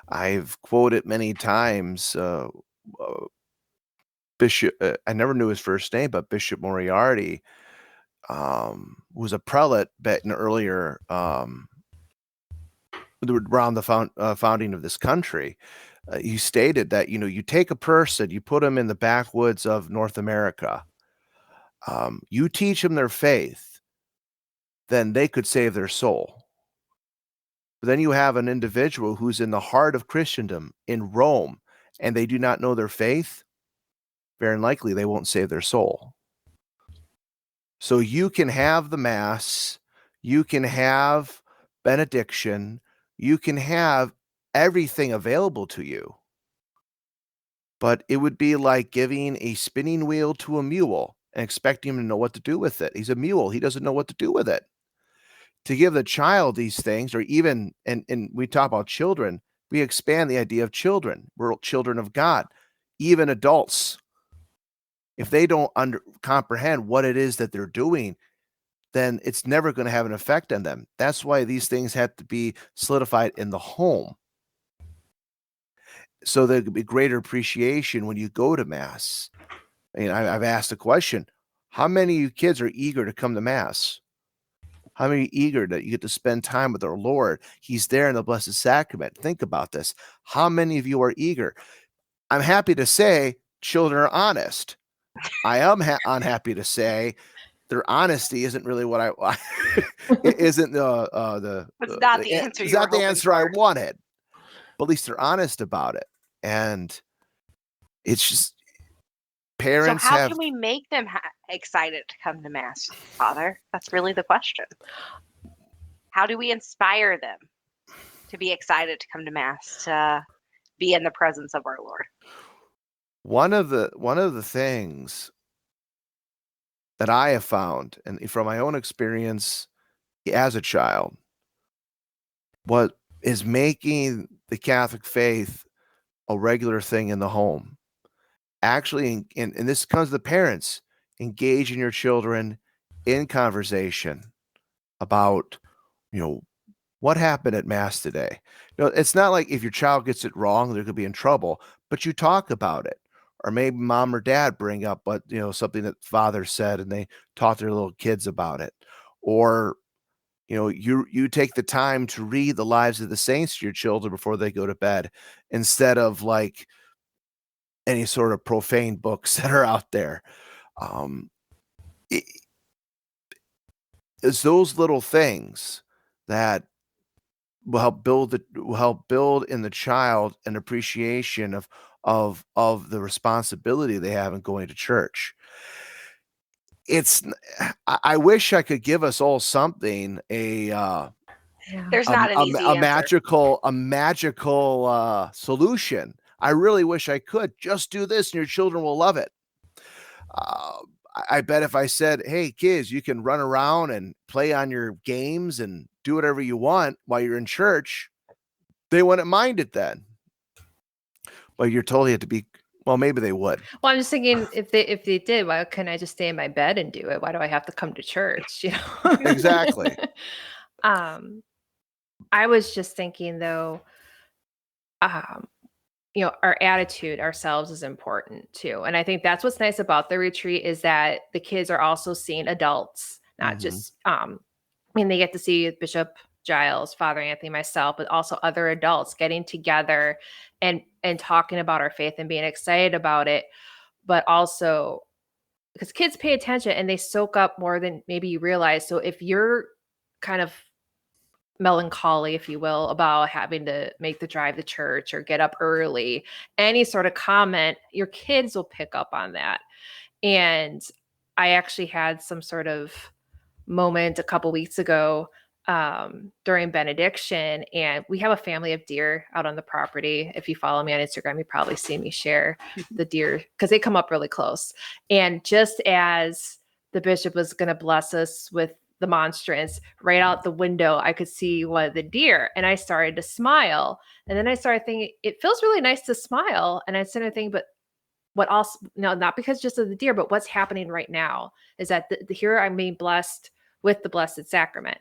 I've quoted many times. Bishop, I never knew his first name, but Bishop Moriarty, was a prelate back in earlier, around the founding of this country. He stated that, you take a person, you put them in the backwoods of North America, you teach them their faith, then they could save their soul. But then you have an individual who's in the heart of Christendom in Rome, and they do not know their faith, very likely they won't save their soul. So you can have the Mass, you can have benediction, you can have everything available to you. But it would be like giving a spinning wheel to a mule and expecting him to know what to do with it. He's a mule. He doesn't know what to do with it. To give the child these things, or even, and we talk about children, We expand the idea of children. We're children of God. Even adults, if they don't comprehend what it is that they're doing, then it's never going to have an effect on them. That's why these things have to be solidified in the home. So there could be greater appreciation when you go to Mass. I've asked a question: how many of you kids are eager to come to Mass? How many are eager that you get to spend time with our Lord? He's there in the Blessed Sacrament. Think about this. How many of you are eager? I'm happy to say children are honest. I am unhappy to say their honesty isn't really what I it isn't It's not the answer it's you were not the hoping answer I for. wanted. But at least they're honest about it. And it's just parents So how have can we make them excited to come to Mass, Father? That's really the question. How do we inspire them to be excited to come to Mass, to be in the presence of our Lord? one of the things that I have found, and from my own experience as a child, what is making the Catholic faith a regular thing in the home. Actually, and this comes to the parents, engage in your children in conversation about, what happened at Mass today. It's not like if your child gets it wrong, they're going to be in trouble, but you talk about it. Or maybe mom or dad bring up something that father said and they taught their little kids about it. Or, you take the time to read the lives of the saints to your children before they go to bed, instead of like any sort of profane books that are out there. It's those little things that will help build in the child an appreciation of the responsibility they have in going to church. I wish I could give us all something, There's not an easy answer. a magical solution. I really wish I could. Just do this and your children will love it. I bet if I said, hey, kids, you can run around and play on your games and do whatever you want while you're in church, they wouldn't mind it then. Well, you're told you have to be, well, maybe they would. Well, I'm just thinking if they did, why couldn't I just stay in my bed and do it? Why do I have to come to church? Exactly. I was just thinking though, our attitude ourselves is important too. And I think that's what's nice about the retreat is that the kids are also seeing adults, not just, they get to see Bishop Giles, Father Anthony, myself, but also other adults getting together and talking about our faith and being excited about it. But also because kids pay attention and they soak up more than maybe you realize. So if you're kind of melancholy, if you will, about having to make the drive to church or get up early, any sort of comment, your kids will pick up on that. And I actually had some sort of moment a couple weeks ago during benediction, and we have a family of deer out on the property. If you follow me on Instagram, you probably see me share the deer because they come up really close. And just as the bishop was going to bless us with the monstrance, right out the window, I could see one of the deer, and I started to smile. And then I started thinking, it feels really nice to smile. And I started thinking, but what else? No, not because just of the deer, but what's happening right now is that here I'm being blessed with the Blessed Sacrament.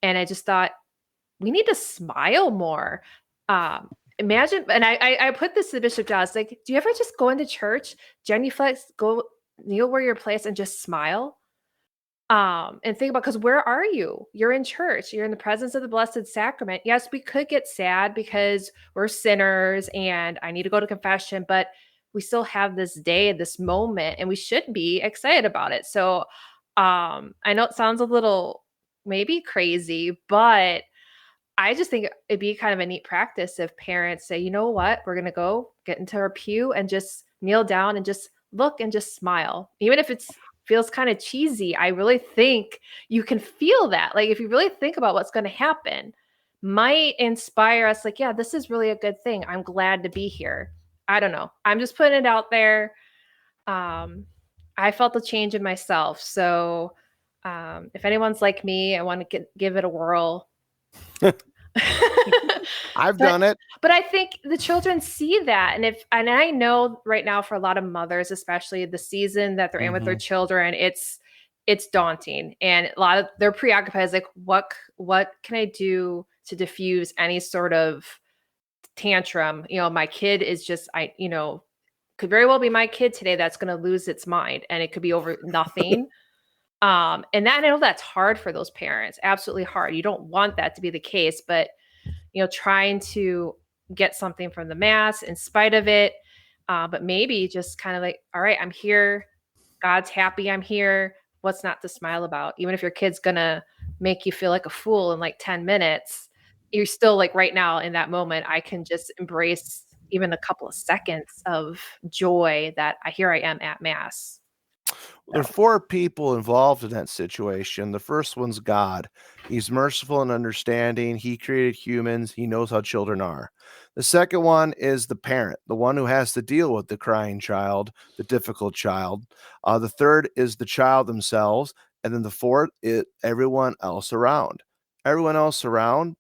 And I just thought, we need to smile more. Imagine, and I put this to Bishop Giles, like, do you ever just go into church, genuflex, go kneel where you're placed and just smile? And think about, because where are you? You're in church. You're in the presence of the Blessed Sacrament. Yes, we could get sad because we're sinners and I need to go to confession, but we still have this day, this moment, and we should be excited about it. So I know it sounds a little maybe crazy, but I just think it'd be kind of a neat practice if parents say, you know what, we're going to go get into our pew and just kneel down and just look and just smile. Even if it feels kind of cheesy, I really think you can feel that. Like if you really think about what's going to happen, might inspire us like, yeah, this is really a good thing. I'm glad to be here. I don't know. I'm just putting it out there. I felt the change in myself. So if anyone's like me, I want to give it a whirl. I've done it. But I think the children see that. And I know right now for a lot of mothers, especially the season that they're in with their children, it's daunting. And a lot of they're preoccupied is like, what can I do to diffuse any sort of tantrum? My kid is just, could very well be my kid today that's going to lose its mind, and it could be over nothing. And I know that's hard for those parents, absolutely hard. You don't want that to be the case, but trying to get something from the mass in spite of it. But maybe just kind of like, all right, I'm here. God's happy I'm here. What's not to smile about? Even if your kid's going to make you feel like a fool in like 10 minutes, you're still like right now in that moment, I can just embrace even a couple of seconds of joy that here I am at mass. There are 4 people involved in that situation. The first one's God. He's merciful and understanding. He created humans. He knows how children are. The second one is the parent, the one who has to deal with the crying child, the difficult child. The third is the child themselves. And then the fourth is everyone else around. Everyone else around,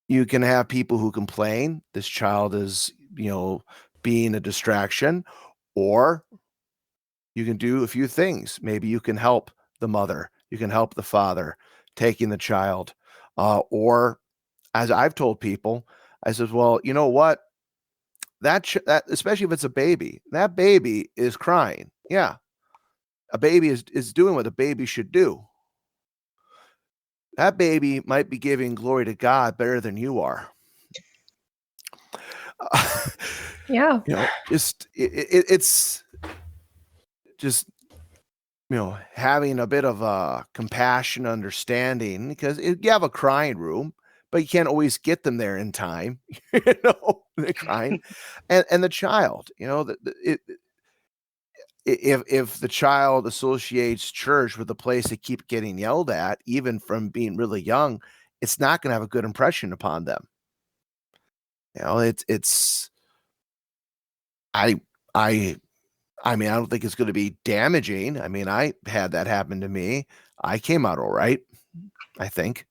you can have people who complain this child is, being a distraction, or you can do a few things. Maybe you can help the mother. You can help the father taking the child. Or as I've told people, I said, well, you know what? That especially if it's a baby, that baby is crying. Yeah. A baby is doing what a baby should do. That baby might be giving glory to God better than you are. Yeah. It's just, having a bit of compassion, understanding, because you have a crying room, but you can't always get them there in time. They're crying, and the child, if the child associates church with a place they keep getting yelled at, even from being really young, it's not going to have a good impression upon them. It's I mean, I don't think it's going to be damaging. I mean, I had that happen to me. I came out all right, I think.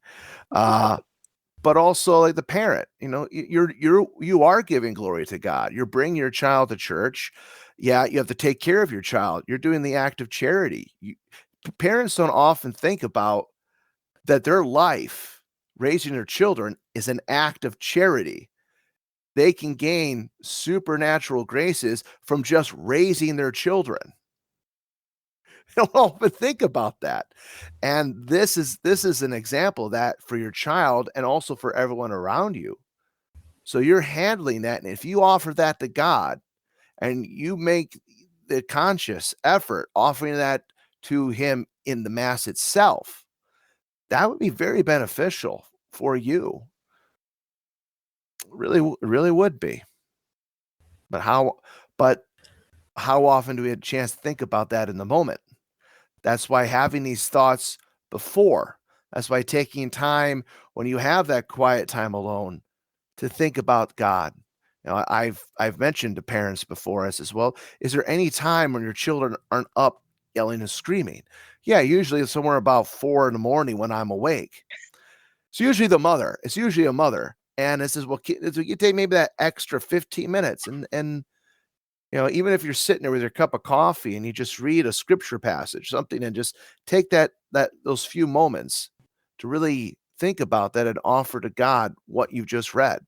But also like the parent, you are giving glory to God. You're bringing your child to church. Yeah, you have to take care of your child. You're doing the act of charity. Parents don't often think about that their life, raising their children, is an act of charity. They can gain supernatural graces from just raising their children. They don't often think about that. And this is an example of that for your child and also for everyone around you. So you're handling that. And if you offer that to God and you make the conscious effort offering that to him in the mass itself, that would be very beneficial for you. Really, really would be. But how often do we have a chance to think about that in the moment? That's why having these thoughts before, that's why taking time when you have that quiet time alone to think about God. I've mentioned to parents before, I says, well, is there any time when your children aren't up yelling and screaming? Yeah, usually it's somewhere about 4 a.m. when I'm awake. It's usually the mother. It's usually a mother. And it says, well, you take maybe that extra 15 minutes and even if you're sitting there with your cup of coffee and you just read a scripture passage, something, and just take those few moments to really think about that and offer to God what you've just read.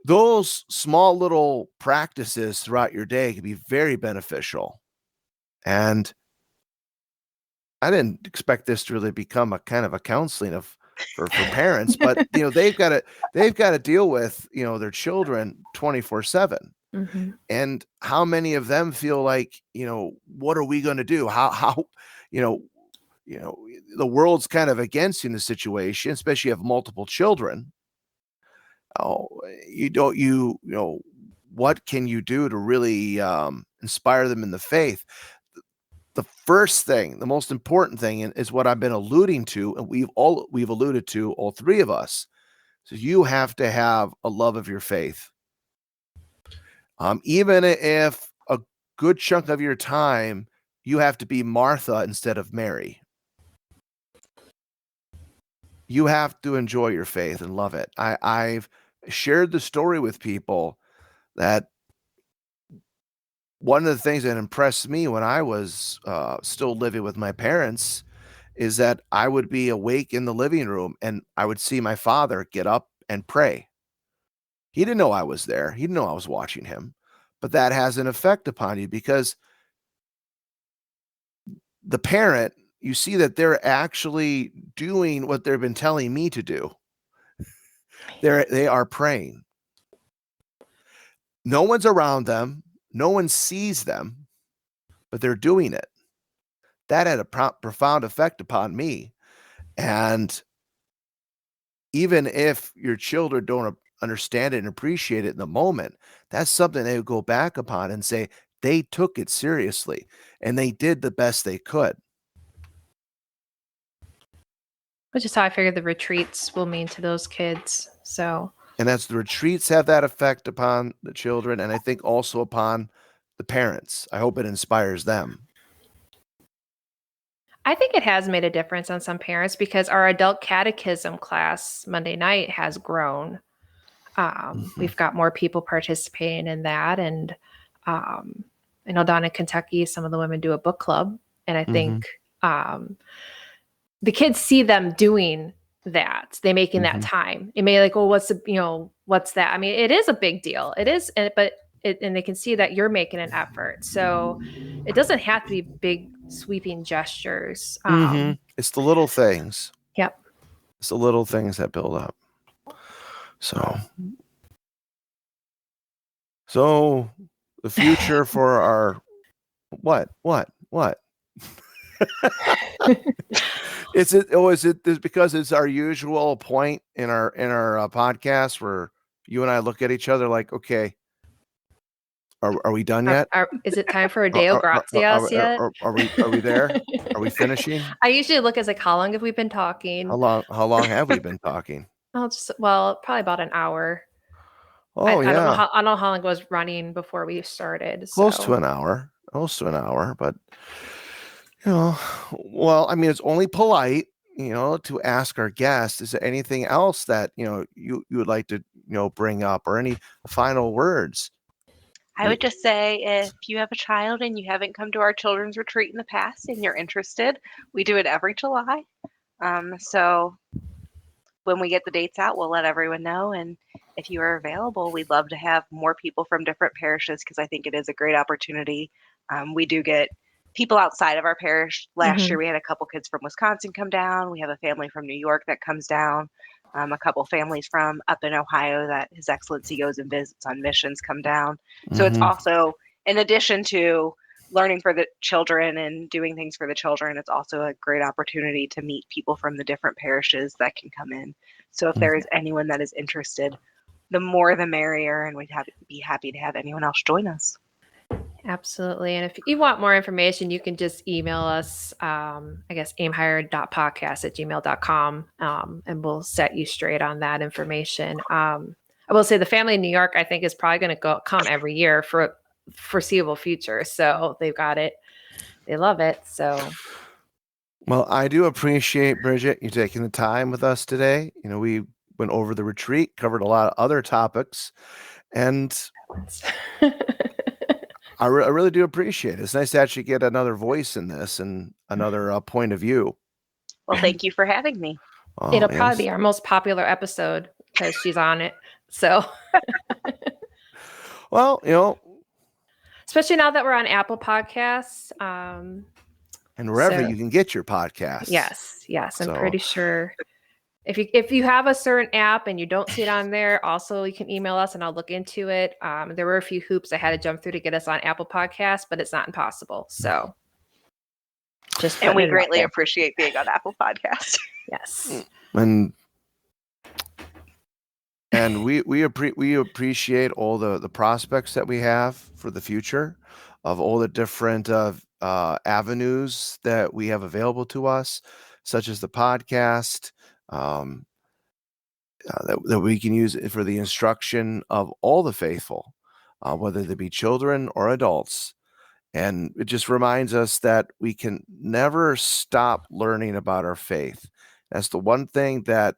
Those small little practices throughout your day can be very beneficial. And I didn't expect this to really become a kind of a counseling for parents, but they've got to deal with their children 24/7. Mm-hmm. And how many of them feel like, what are we going to do? How the world's kind of against you in the situation, especially if you have multiple children. Oh, what can you do to really inspire them in the faith? The first thing, the most important thing is what I've been alluding to, and we've alluded to, all three of us. So you have to have a love of your faith. Even if a good chunk of your time, you have to be Martha instead of Mary. you have to enjoy your faith and love it. I've shared the story with people that one of the things that impressed me when I was still living with my parents is that I would be awake in the living room and I would see my father get up and pray. He didn't know I was there. He didn't know I was watching him. But that has an effect upon you because the parent, you see that they're actually doing what they've been telling me to do. They are praying. No one's around them. No one sees them, but they're doing it. That had a profound effect upon me. And even if your children don't understand it and appreciate it in the moment, that's something they would go back upon and say they took it seriously and they did the best they could. Which is how I figured the retreats will mean to those kids. So, and that's the retreats have that effect upon the children, and I think also upon the parents. I hope it inspires them. I think it has made a difference on some parents because our adult catechism class Monday night has grown. We've got more people participating in that. And I know down in Kentucky, some of the women do a book club. And I think the kids see them doing that. They making that time. It may like, oh, what's that? I mean, it is a big deal. It is, and they can see that you're making an effort. So it doesn't have to be big sweeping gestures. It's the little things. Yep. It's the little things that build up. So the future for our what? Is it because it's our usual point in our podcast where you and I look at each other like, okay, are we done yet? Is it time for a Deo Gratias yet? Are we there? Are we finishing? I usually look as like, how long have we been talking? How long have we been talking? Probably about an hour. Oh, I yeah. don't know how long it was running before we started. Close to an hour, but well, I mean, it's only polite, to ask our guests, is there anything else that, you would like to, bring up, or any final words? I would just say, if you have a child and you haven't come to our children's retreat in the past and you're interested, we do it every July. So when we get the dates out, we'll let everyone know. And if you are available, we'd love to have more people from different parishes because I think it is a great opportunity. We do get people outside of our parish. Last year, we had a couple kids from Wisconsin come down. We have a family from New York that comes down. A couple families from up in Ohio that His Excellency goes and visits on missions come down. So it's also, in addition to learning for the children and doing things for the children, it's also a great opportunity to meet people from the different parishes that can come in. So if there is anyone that is interested, the more the merrier, and we'd be happy to have anyone else join us. Absolutely. And if you want more information, you can just email us, aimhigher.podcast@gmail.com, and we'll set you straight on that information. I will say the family in New York, I think, is probably going to come every year for foreseeable future. So they've got it. They love it. So. Well, I do appreciate, Bridget, you taking the time with us today. We went over the retreat, covered a lot of other topics, and I really do appreciate it. It's nice to actually get another voice in this and another point of view. Well, thank you for having me. It'll probably be our most popular episode because she's on it. So, well, especially now that we're on Apple Podcasts, and wherever you can get your podcasts. Yes. I'm pretty sure. If you have a certain app and you don't see it on there, also you can email us and I'll look into it. There were a few hoops I had to jump through to get us on Apple Podcasts, but it's not impossible. So and we greatly appreciate being on Apple Podcasts. Yes. And we appreciate all the prospects that we have for the future of all the different avenues that we have available to us, such as the podcast. That we can use for the instruction of all the faithful, whether they be children or adults. And it just reminds us that we can never stop learning about our faith, That's the one thing that,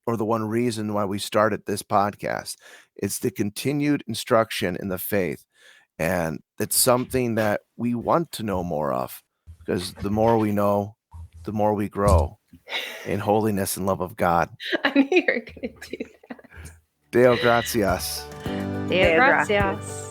or the one reason why we started this podcast. It's the continued instruction in the faith. And it's something that we want to know more of, because the more we know, the more we grow in holiness and love of God. I knew you were going to do that. Deo gratias. Deo gratias.